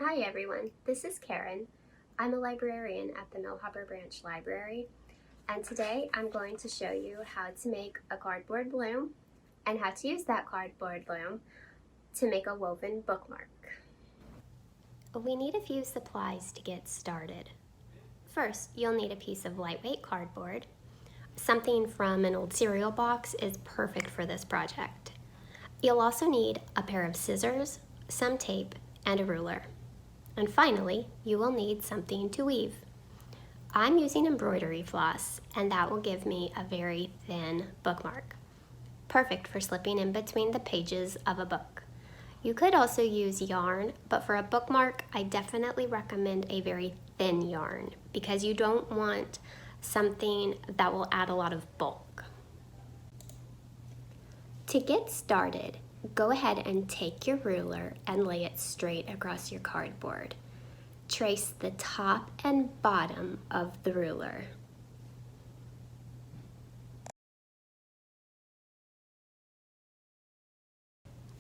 Hi everyone, this is Karen. I'm a librarian at the Mill Hopper Branch Library, and today I'm going to show you how to make a cardboard loom and how to use that cardboard loom to make a woven bookmark. We need a few supplies to get started. First, you'll need a piece of lightweight cardboard. Something from an old cereal box is perfect for this project. You'll also need a pair of scissors, some tape, and a ruler. And finally, you will need something to weave. I'm using embroidery floss, and that will give me a very thin bookmark. Perfect for slipping in between the pages of a book. You could also use yarn, but for a bookmark, I definitely recommend a very thin yarn because you don't want something that will add a lot of bulk. To get started, go ahead and take your ruler and lay it straight across your cardboard. Trace the top and bottom of the ruler.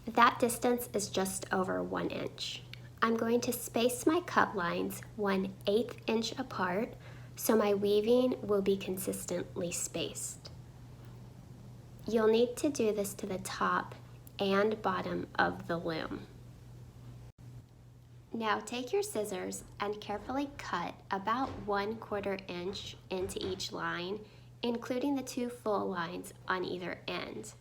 That distance is just over 1 inch. I'm going to space my cut lines 1/8 inch apart so my weaving will be consistently spaced. You'll need to do this to the top and bottom of the loom. Now take your scissors and carefully cut about 1/4 inch into each line, including the 2 full lines on either end.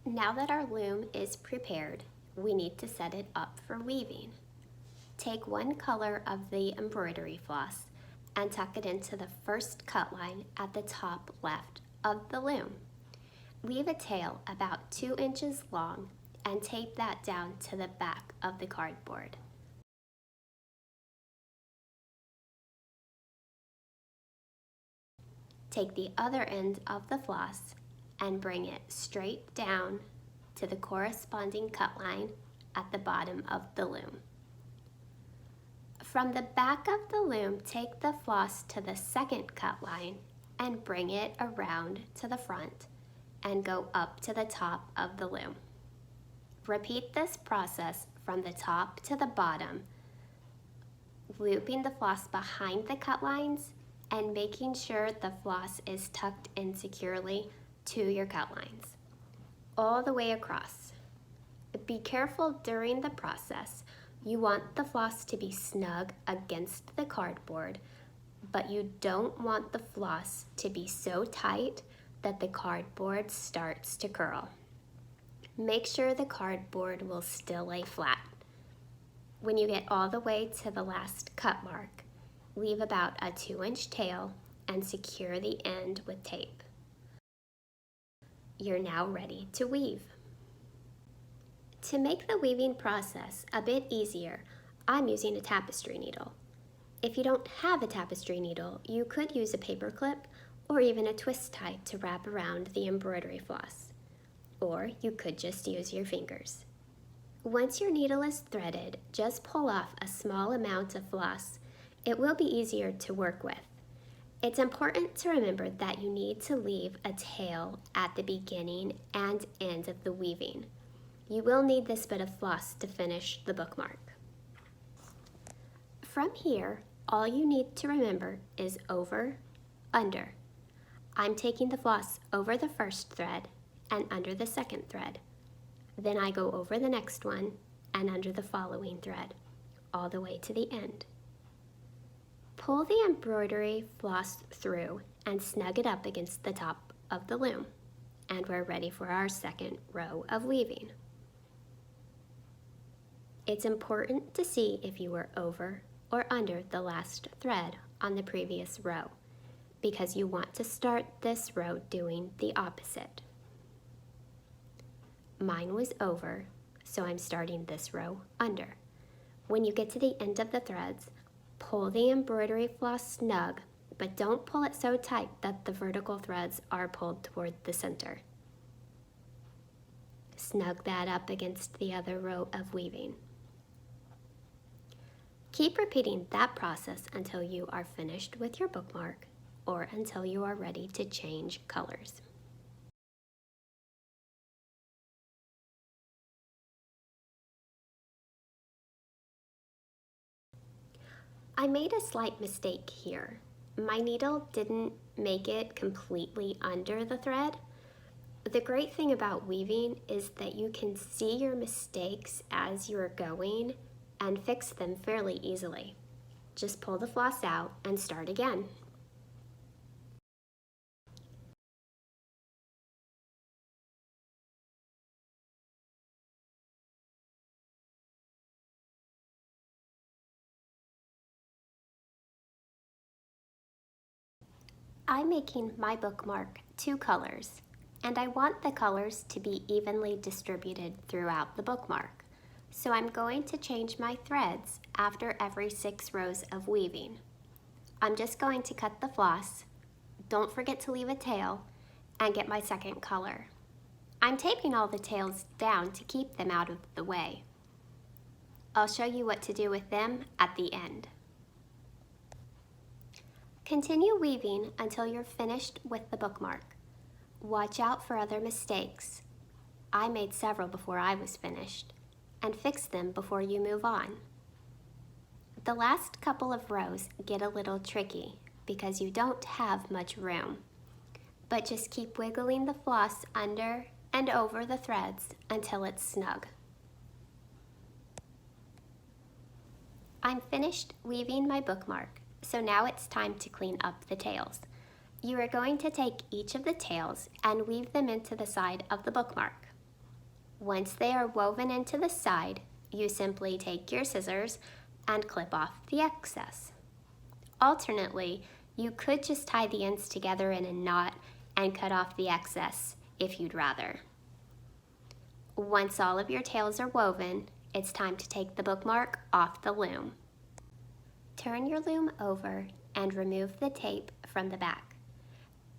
Now that our loom is prepared, we need to set it up for weaving. Take one color of the embroidery floss and tuck it into the first cut line at the top left of the loom. Leave a tail about 2 inches long and tape that down to the back of the cardboard. Take the other end of the floss and bring it straight down to the corresponding cut line at the bottom of the loom. From the back of the loom, take the floss to the second cut line and bring it around to the front and go up to the top of the loom. Repeat this process from the top to the bottom, looping the floss behind the cut lines and making sure the floss is tucked in securely to your cut lines, all the way across. Be careful during the process. You want the floss to be snug against the cardboard, but you don't want the floss to be so tight that the cardboard starts to curl. Make sure the cardboard will still lay flat. When you get all the way to the last cut mark, leave about a 2-inch tail and secure the end with tape. You're now ready to weave. To make the weaving process a bit easier, I'm using a tapestry needle. If you don't have a tapestry needle, you could use a paper clip or even a twist tie to wrap around the embroidery floss. Or you could just use your fingers. Once your needle is threaded, just pull off a small amount of floss. It will be easier to work with. It's important to remember that you need to leave a tail at the beginning and end of the weaving. You will need this bit of floss to finish the bookmark. From here, all you need to remember is over, under. I'm taking the floss over the first thread and under the second thread. Then I go over the next one and under the following thread, all the way to the end. Pull the embroidery floss through and snug it up against the top of the loom, and we're ready for our second row of weaving. It's important to see if you were over or under the last thread on the previous row, because you want to start this row doing the opposite. Mine was over, so I'm starting this row under. When you get to the end of the threads, pull the embroidery floss snug, but don't pull it so tight that the vertical threads are pulled toward the center. Snug that up against the other row of weaving. Keep repeating that process until you are finished with your bookmark or until you are ready to change colors. I made a slight mistake here. My needle didn't make it completely under the thread. The great thing about weaving is that you can see your mistakes as you're going and fix them fairly easily. Just pull the floss out and start again. I'm making my bookmark 2 colors, and I want the colors to be evenly distributed throughout the bookmark. So I'm going to change my threads after every 6 rows of weaving. I'm just going to cut the floss, don't forget to leave a tail, and get my second color. I'm taping all the tails down to keep them out of the way. I'll show you what to do with them at the end. Continue weaving until you're finished with the bookmark. Watch out for other mistakes. I made several before I was finished, and fix them before you move on. The last couple of rows get a little tricky because you don't have much room, but just keep wiggling the floss under and over the threads until it's snug. I'm finished weaving my bookmark, so now it's time to clean up the tails. You are going to take each of the tails and weave them into the side of the bookmark. Once they are woven into the side, you simply take your scissors and clip off the excess. Alternately, you could just tie the ends together in a knot and cut off the excess if you'd rather. Once all of your tails are woven, it's time to take the bookmark off the loom. Turn your loom over and remove the tape from the back.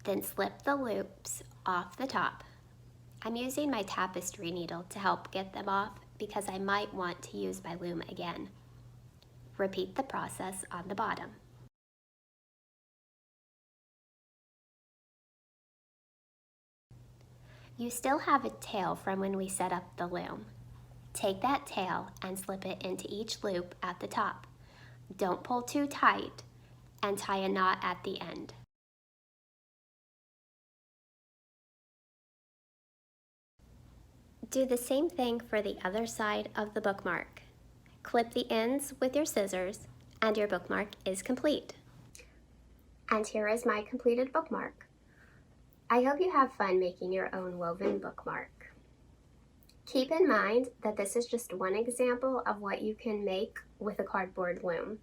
Then slip the loops off the top. I'm using my tapestry needle to help get them off because I might want to use my loom again. Repeat the process on the bottom. You still have a tail from when we set up the loom. Take that tail and slip it into each loop at the top. Don't pull too tight and tie a knot at the end. Do the same thing for the other side of the bookmark. Clip the ends with your scissors and your bookmark is complete. And here is my completed bookmark. I hope you have fun making your own woven bookmark. Keep in mind that this is just one example of what you can make with a cardboard loom.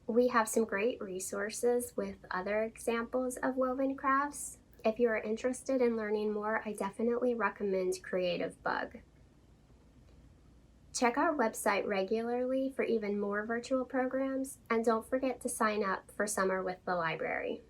We have some great resources with other examples of woven crafts. If you are interested in learning more, I definitely recommend Creative Bug. Check our website regularly for even more virtual programs, and don't forget to sign up for Summer with the Library.